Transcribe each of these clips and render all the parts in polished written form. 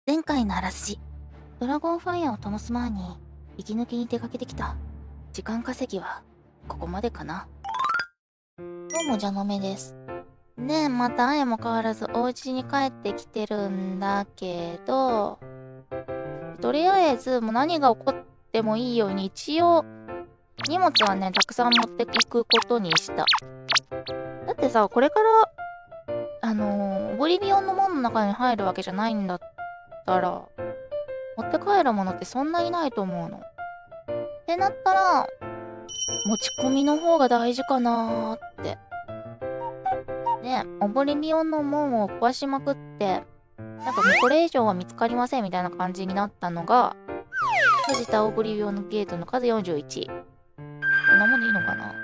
前回のあらすじ、ドラゴンファイアを灯す前に息抜きに出かけてきた。時間稼ぎはここまでかな。どうも、じゃのめです。ね、また相も変わらずお家に帰ってきてるんだけど、とりあえずもう何が起こってもいいように一応荷物はね、たくさん持っていくことにした。だってさ、これからオブリビオンの門の中に入るわけじゃないんだったら、持って帰るものってそんなにないと思うの。ってなったら、持ち込みの方が大事かなーって。で、オブリビオンの門を壊しまくって、なんかもうこれ以上は見つかりませんみたいな感じになったのが、閉じたオブリビオンのゲートの数41。こんなもんでいいのかな？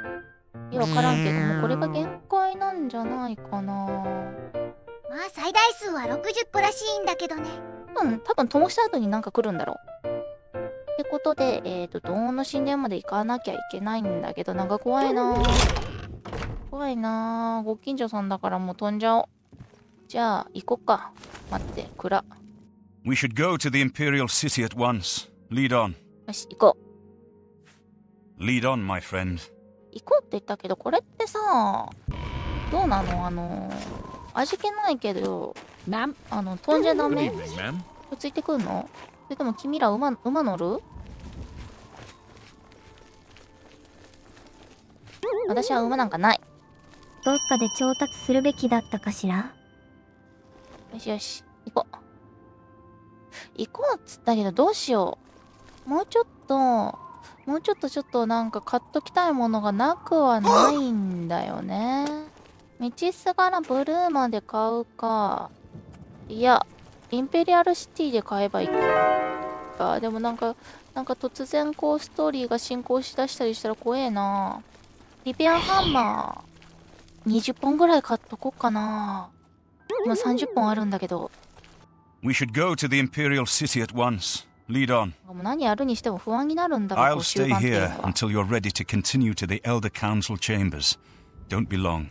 いや、わからんけども、これが限界なんじゃないかな。まあ最大数は60個らしいんだけどね。多分灯した後になんか来るんだろう。ってことで、ドーンの神殿まで行かなきゃいけないんだけど、なんか怖いなぁ。怖いなぁ。ご近所さんだからもう飛んじゃおう。じゃあ、行こっか。待って、暗。We should go to the Imperial City at once. Lead on. よし、行こう。Lead on, my friend. 行こうって言ったけど、これってさ、どうなの？味気ないけど、飛んじゃダメ？これついてくんの？それとも君ら馬乗る？私は馬なんかない。どっかで調達するべきだったかしら。よしよし、行こう。行こうっつったけど、どうしよう。もうちょっとなんか買っときたいものがなくはないんだよね。道すがらブルーまで買うか。いや、インペリアルシティで買えばいいか。でもなんか突然こうストーリーが進行しだしたりしたら怖えな。リペアハンマー20本ぐらい買っとこっかな。今30本あるんだけど。We should go to the Imperial City at once. Lead on. もう何やるにしても不安になるんだから、 I'll stay here until you're ready to continue to the Elder Council chambers. Don't be long.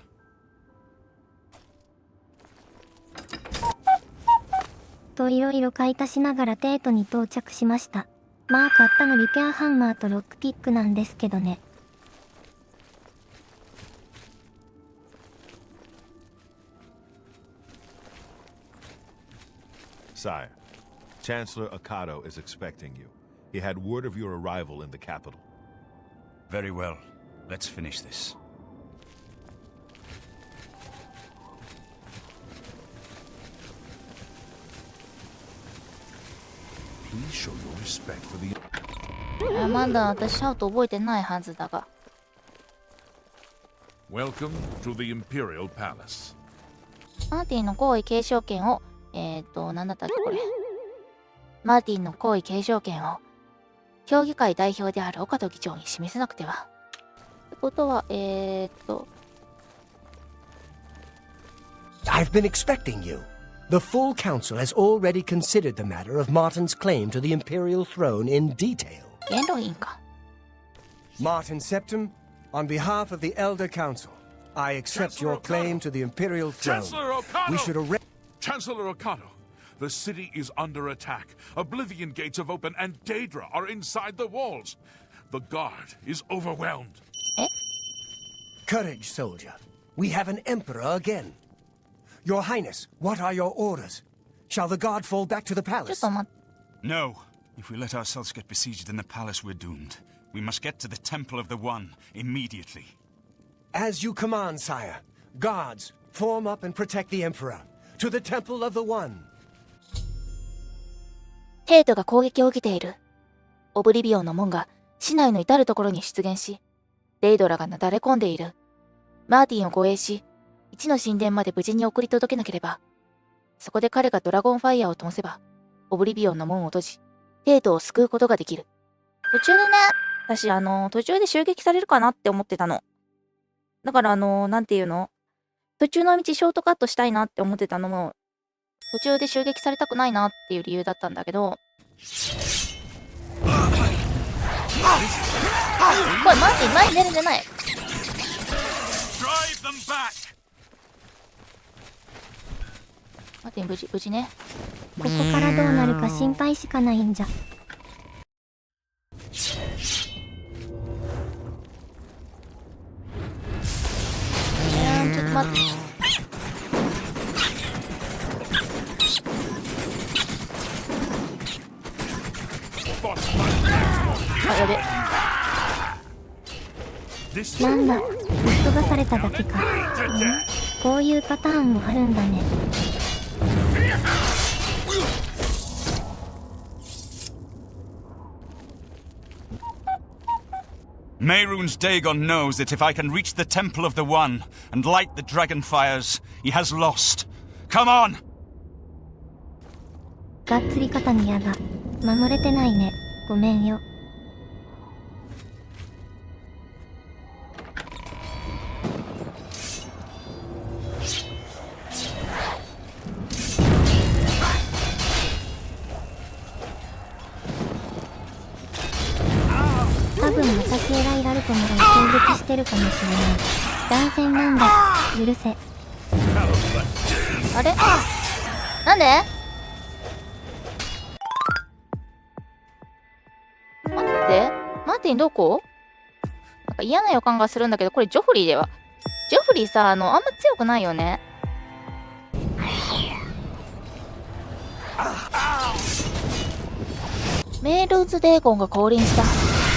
といろいろ買い足しながらテートに到着しました。まあ買ったのリペアハンマーとロックピックなんですけどね。Sire, Chancellor Akato is expecting you. He had word of your arrival in the capital. Very well. Let's finish this. Please show your respect for the... まだ私シャウト覚えてないはずだが。Welcome to the Imperial Palace. マーティンの皇位継承権を、なんだったっけこれ。マーティンの皇位継承権を、評議会代表である岡戸議長に示せなくては。ってことは、I've been expecting you. The full council has already considered the matter of Martin's claim to the imperial throne in detail. 元老院か。Martin Septim, on behalf of the Elder Council, I accept your claim to the imperial throne. Chancellor Okato! We should arrange... Chancellor Okato, the city is under attack. Oblivion gates have opened and Daedra are inside the walls. The guard is overwhelmed. Courage, soldier. We have an emperor again. Your Highness, what are your orders? Shall the guard fall back to the ちょっ palace? と待って。 No. If we let ourselves get besieged in the palace, we're doomed. We must get to the Temple of the One immediately. As you command, sire. Guards, form up and protect the emperor. To the Temple of the One. テートが攻撃を受けている。オブリビオンの門が市内の至るところに出現し、デイドラがなだれ込んでいる。マーティンを護衛し、一の神殿まで無事に送り届けなければ、そこで彼がドラゴンファイヤーを灯せば、オブリビオンの門を閉じ、テートを救うことができる。途中でね、私途中で襲撃されるかなって思ってたの。だからなんていうの？途中の道ショートカットしたいなって思ってたのも、途中で襲撃されたくないなっていう理由だったんだけど、おい、マーティン前に出るんじゃない。Drive them back! 待って、無事ね。ここからどうなるか心配しかないんじゃ。ちょっと待って。あ、やべ。なんだ、吹っ飛ばされただけか。こういうパターンもあるんだね。Mehrunes Dagon knows that if I can reach the Temple of the One and light the dragon fires, he has lost. Come on! がっつり肩に矢が。守れてないね。ごめんよ。多分私エライラルトなら攻撃してるかもしれない。断線なんだ。許せ。あれなんで待って、どこなんか嫌な予感がするんだけど、これジョフリーでは。ジョフリーさ、あんま強くないよね。メールーズデーゴンが降臨した。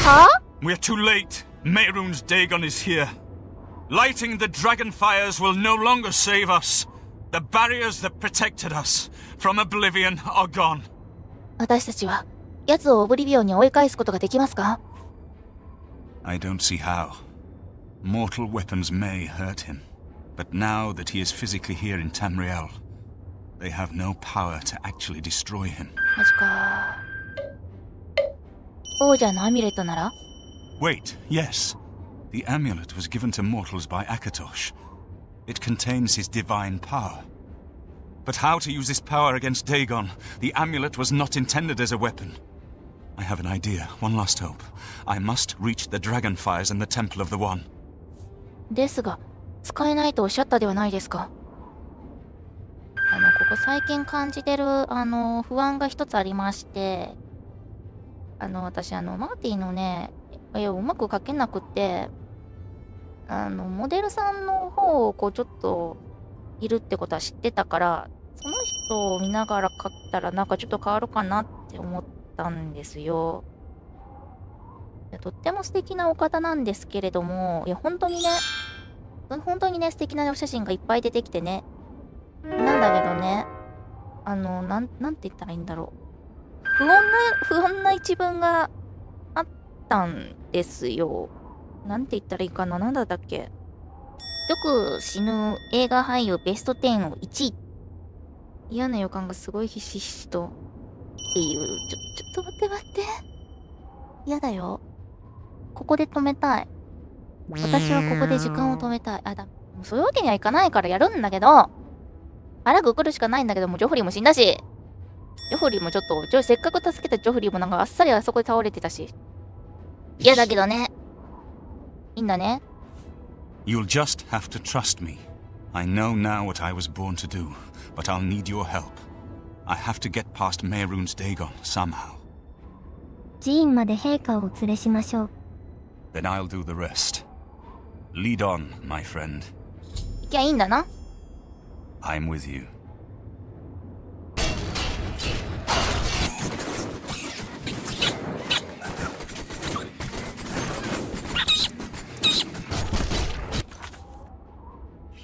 はぁ We're too late. Mehrunes Dagon is here. Lighting the dragon fires will no longer save us. The barriers that protected us from oblivion are gone. 私たちは、奴をオブリビオンに追い返すことができますか I don't see how. Mortal weapons may hurt him. But now that he is physically here in Tamriel, they have no power to actually destroy him. マジか。王者のアミュレットなら Wait, yes. The amulet was given to mortals by Akatosh. It contains his divine power. But how to use this power against Dagon? The amulet was not intended as a weapon. I have an idea. One last hope. I must reach the dragon fires and the Temple of the One. ですが、使えないとおっしゃったではないですか。ここ最近感じてる、不安が一つありまして、私、マーティのね、うまく書けなくって、モデルさんの方をこうちょっといるってことは知ってたから、その人を見ながら書いたらなんかちょっと変わるかなって思ったんですよ。とっても素敵なお方なんですけれども、本当にね、素敵なお写真がいっぱい出てきてね。なんだけどね、なんて言ったらいいんだろう。不穏な一文があったんですよ。なんて言ったらいいかな。なんだったっけ。よく死ぬ映画俳優ベスト10を1位。嫌な予感がすごいひしひしと。っていう。ちょっと待って。嫌だよ。ここで止めたい。私はここで時間を止めたい。そういうわけにはいかないからやるんだけど、腹くくるしかないんだけども、ジョフリーも死んだし。ジョフリーもせっかく助けたジョフリーもなんかあっさりあそこで倒れてたし。嫌だけどね。いいんだね。You'll just have to trust me. I know now what I was born to do, but I'll need your help. I have to get past Mehrunes Dagon somehow. 寺院まで陛下をお連れしましょう。Then I'll do the rest. Lead on, my friend. 行きゃいいんだな。I'm with you.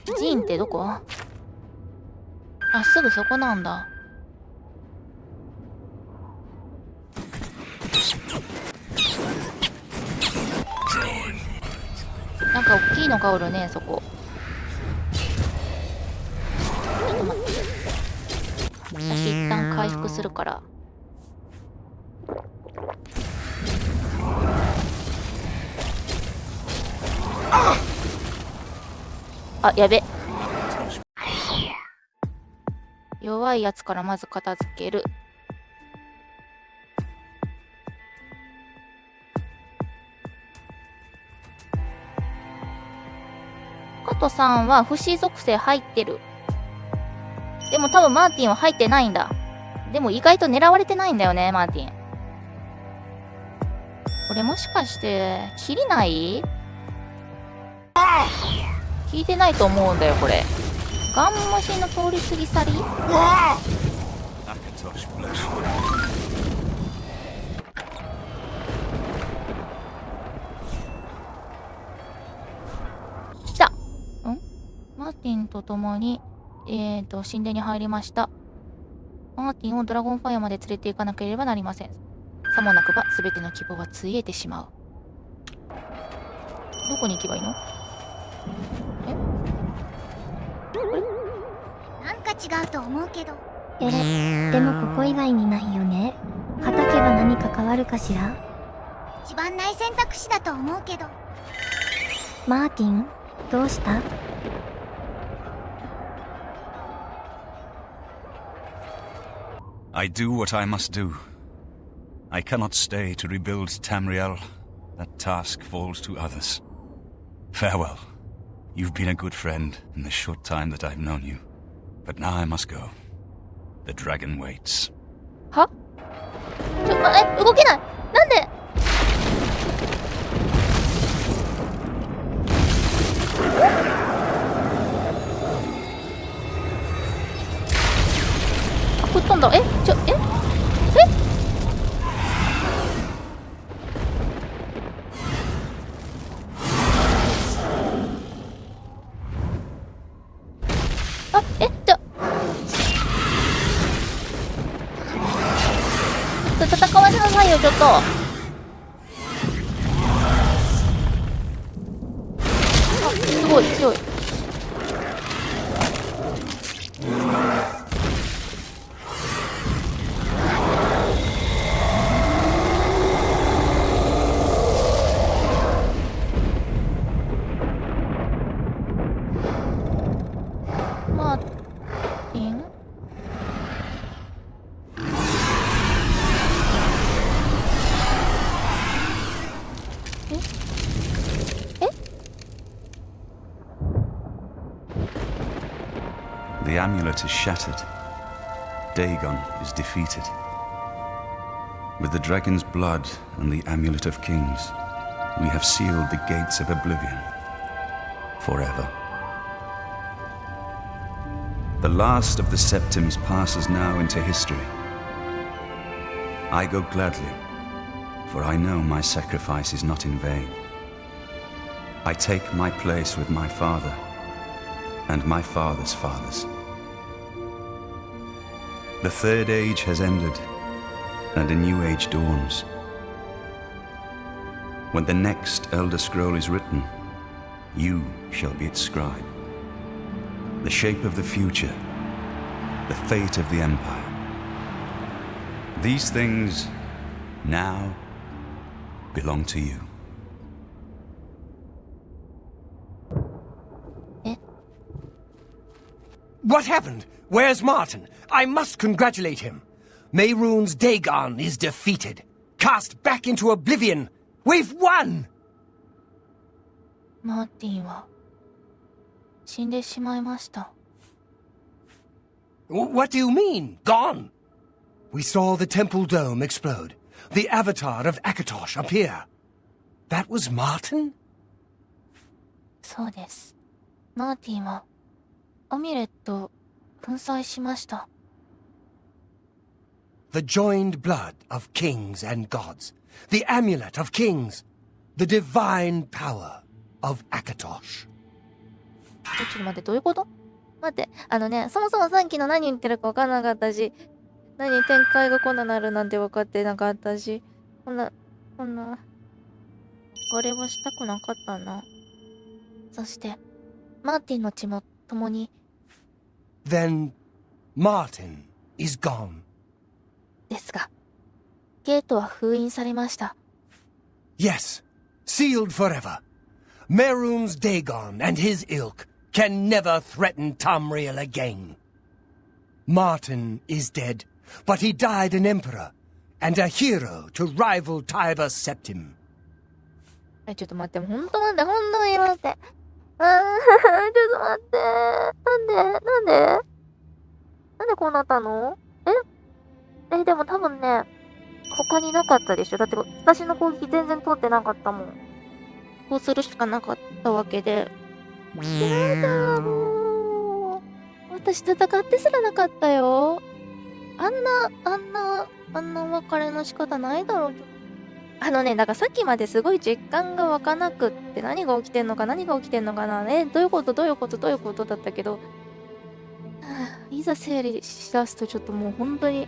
寺院ってどこ？あ、すぐそこなんだ。なんか大きいのがおるね、そこ。ちょっと待って。私一旦回復するから。あ、やべ。弱いやつからまず片付ける。加藤さんは不死属性入ってる。でも多分マーティンは入ってないんだ。でも意外と狙われてないんだよね、マーティン。これもしかして、切りない？聞いてないと思うんだよ、これ。ガンマシンの通り過ぎ去り？ Akatosh, bless you. 来た。マーティンと共に、神殿に入りました。マーティンをドラゴンファイアまで連れて行かなければなりません。さもなくば、すべての希望はついえてしまう。どこに行けばいいの？なんか違うと思うけど。でもここ以外にないよね。はたけば何か変わるかしら。一番ない選択肢だと思うけど。マーティン、どうした？ I do what I must do. I cannot stay to rebuild Tamriel. That task falls to others. Farewell. You've been a good friend in the short time that I've known you. But now I must go. The dragon waits. は？動けない！なんで？吹っ飛んだ。戦わせなさいよ、ちょっと。すごい強い。マーティン？The amulet is shattered. Dagon is defeated. With the dragon's blood and the amulet of kings, we have sealed the gates of oblivion forever. The last of the Septims passes now into history. I go gladly, for I know my sacrifice is not in vain. I take my place with my father and my father's fathers. The third age has ended, and a new age dawns. When the next Elder Scroll is written, you shall be its scribe. The shape of the future, the fate of the Empire. These things now belong to you. What happened? Where's Martin? I must congratulate him. Mehrunes Dagon is defeated. Cast back into oblivion. We've won! マーティンは死んでしまいました。What do you mean, gone? We saw the temple dome explode. The avatar of Akatosh appear. That was Martin? そうです。マーティンはアミュレットを粉砕しました。The joined blood of kings and gods. The amulet of kings. The divine power of Akatosh. ちょっと待って、どういうこと？待って、そもそもさっきの何言ってるか分からなかったし、展開がこんななるなんて分かってなかったし、こんな、あれはしたくなかったな。そして、マーティンの血も共に。Then, Martin is gone. ですが、ゲートは封印されました。Yes, sealed forever. Mehrunes Dagon and his ilk can never threaten Tamriel again. Martin is dead, but he died an emperor and a hero to rival Tiber Septim. ちょっと待って、ほんと待って。ちょっと待って。なんでこうなったの？でも多分ね、他になかったでしょ。だって私の攻撃全然通ってなかったもん。こうするしかなかったわけで。やだもう。私戦ってすらなかったよ。あんなお別れの仕方ないだろう。だからさっきまですごい実感が湧かなくって、何が起きてんのかな、どういうことだったけど、いざ整理しだすとちょっともう本当に、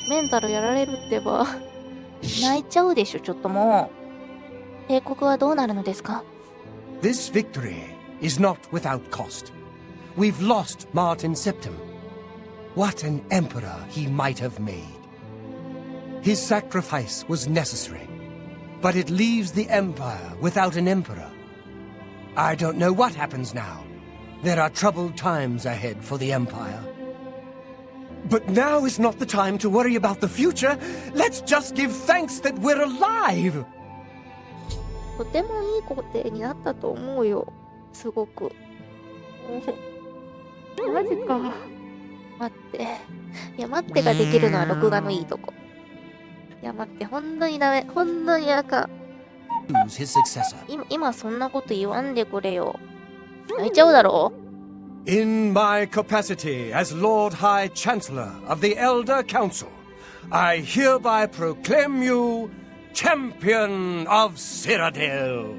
メンタルやられるってば、泣いちゃうでしょ、ちょっともう。帝国はどうなるのですか？ This victory is not without cost. We've lost Martin Septim. What an emperor he might have made. His sacrifice was necessary, but it leaves the empire without an emperor. I don't know what happens now. There are troubled times ahead for the empire. But now is not the time to worry about the future. Let's just give thanks that we're alive. とてもいい工程になったと思うよ。すごく。マジか。待って。いや、待ってができるのは録画のいいとこ。いや、待って、本当にダメ。本当にあかん。Who's his successor? 今そんなこと言わんでくれよ。泣いちゃうだろ？ In my capacity as Lord High Chancellor of the Elder Council, I hereby proclaim you Champion of Cyrodiil.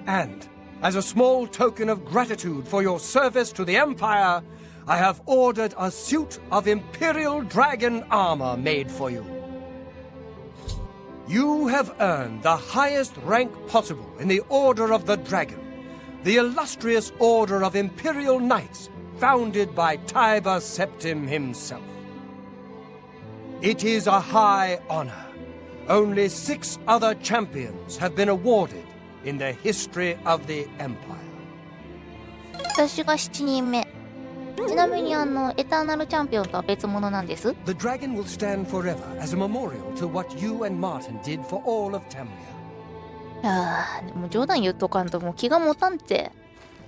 And, as a small token of gratitude for your service to the Empire, I have ordered a suit of Imperial Dragon armor made for you. You have earned the highest rank possible in the Order of the Dragon, the illustrious Order of Imperial Knights founded by Tiber Septim himself. It is a high honor. Only 6 other champions have been awarded in the history of the Empire. 私が7人目。ちなみにエターナルチャンピオンとは別物なんです。The dragon will stand forever as a memorial to what you and Martin did for all of Tamriel. でも冗談言っとかんともう気が持たんって。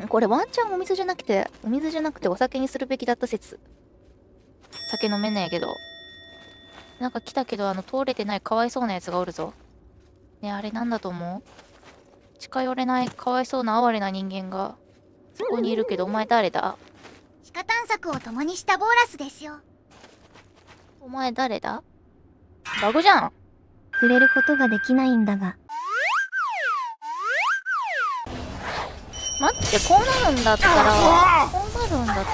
これワンチャンお水じゃなくてお酒にするべきだった説。酒飲めないけど。なんか来たけど通れてないかわいそうなやつがおるぞ。ね、あれなんだと思う？近寄れないかわいそうな哀れな人間がそこにいるけど、お前誰だ？地下探索を共にしたボーラスですよ。お前誰だ？バグじゃん。触れることができないんだが。待って、こうなるんだった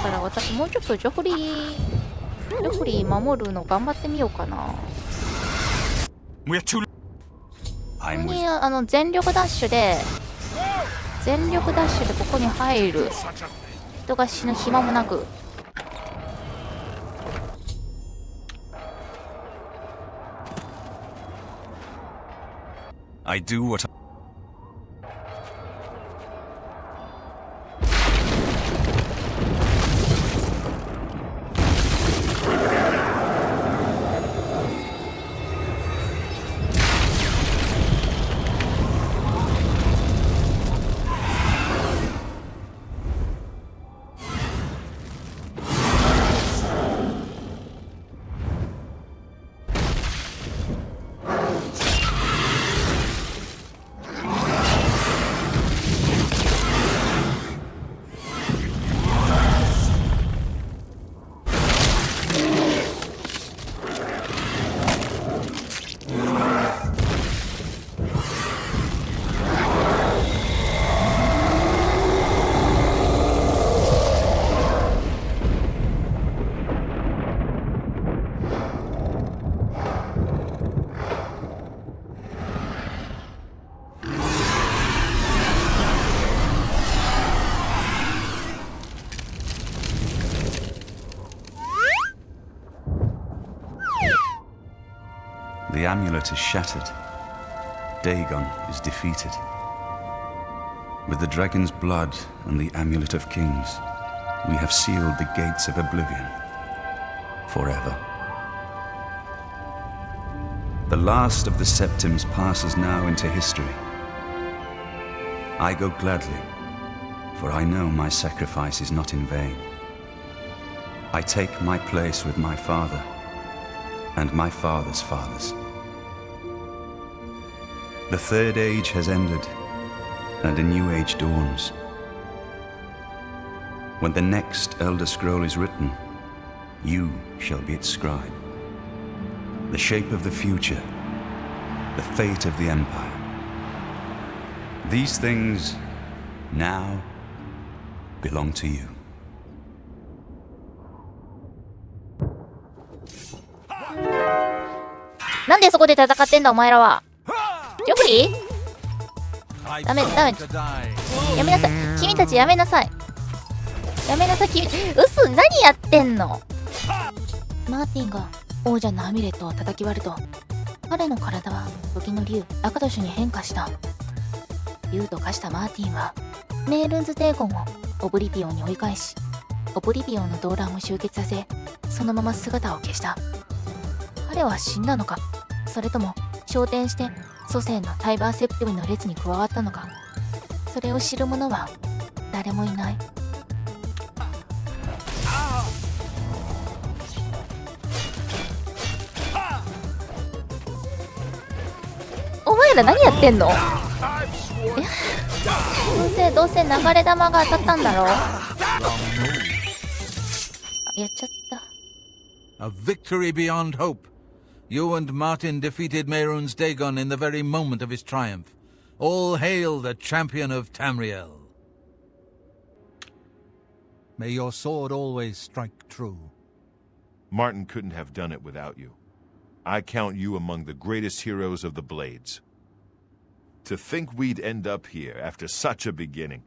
ら私もうちょっとジョフリー守るの頑張ってみようかな。We're too. 普 I'm 通 with. に全力ダッシュでここに入る。人が死ぬ暇もなく。I do what. The amulet is shattered. Dagon is defeated. With the dragon's blood and the amulet of kings, we have sealed the gates of oblivion forever. The last of the Septims passes now into history. I go gladly, for I know my sacrifice is not in vain. I take my place with my father and my father's fathers. The third age has ended, and a new age dawns. When the next Elder Scroll is written, you shall be its scribe. The shape of the future, the fate of the Empire. These things now belong to you. なんでそこで戦ってんだお前らは。ジョフリー？ダメダメ。やめなさい。君たちやめなさい。やめなさい君。嘘、何やってんの。マーティンが王者のアミュレットを叩き割ると、彼の体は時の竜アカトシュに変化した。竜と化したマーティンはメールンズ帝国をオブリビオンに追い返し、オブリビオンの動乱を集結させ、そのまま姿を消した。彼は死んだのか、それとも昇天して祖先のタイバーセプティブの列に加わったのか、それを知る者は誰もいない。お前ら何やってんの？どうせ流れ弾が当たったんだろ。やっちゃった。 A victory beyond hope. You and Martin defeated Mehrunes Dagon in the very moment of his triumph. All hail the champion of Tamriel. May your sword always strike true. Martin couldn't have done it without you. I count you among the greatest heroes of the Blades. To think we'd end up here after such a beginning,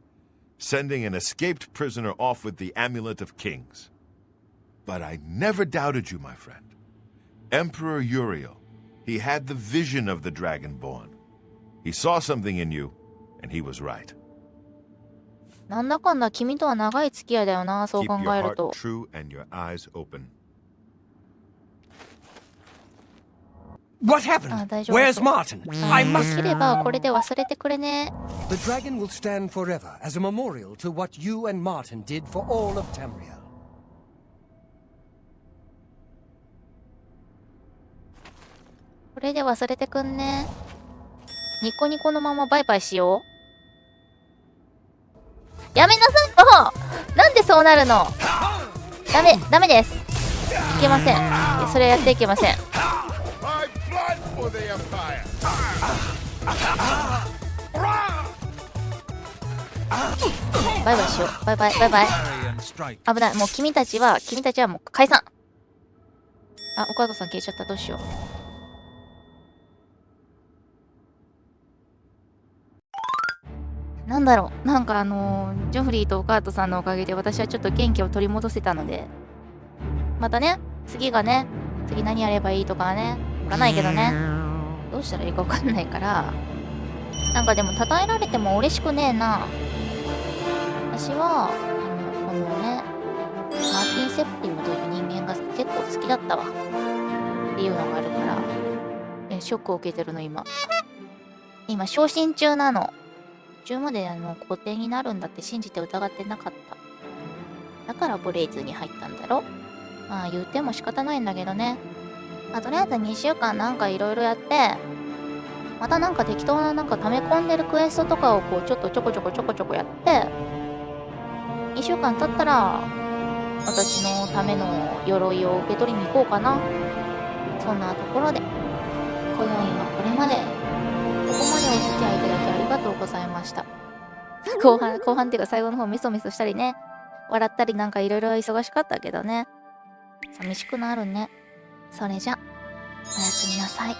sending an escaped prisoner off with the Amulet of Kings. But I never doubted you, my friend. Emperor Uriel, he had the vision of the Dragonborn. He saw something in you, and he was right. なんだかんだ君とは長い付き合いだよな、そう考 Keep your える heart と。 true and your eyes open. What happened? 大丈夫。 Where's Martin? I で must. きればこれで忘れてくれね。 The dragon will stand forever as a memorial to what you and Martin did for all of Tamriel. これで忘れてくんね。ニコニコのままバイバイしよう。やめなさいもう。なんでそうなるの。ダメです。いけません。それやっていけません。バイバイしよう。バイバイ。 Parry and strike. 危ない。もう君たちはもう解散。あ、お母さん消えちゃった。どうしよう。なんだろう。なんかジョフリーとオカートさんのおかげで私はちょっと元気を取り戻せたので、またね、次何やればいいとかね、わかんないけどね。どうしたらいいかわかんないから、なんかでも称えられても嬉しくねえな。私は、このね、マーティン・セプティムという人間が結構好きだったわ。っていうのがあるから、ショックを受けてるの今。今、昇進中なの。途中まで皇帝になるんだって信じて疑ってなかった。だからブレイズに入ったんだろ。まあ言うても仕方ないんだけどね。まあとりあえず2週間なんかいろいろやって、またなんか適当ななんか溜め込んでるクエストとかをこうちょっとちょこちょこやって、2週間経ったら私のための鎧を受け取りに行こうかな。そんなところで、今宵はこれまで。ここまでお付き合いいただきありがとうございました。後半っていうか最後の方メソメソしたりね、笑ったりなんかいろいろ忙しかったけどね。寂しくなるね。それじゃ、おやすみなさい。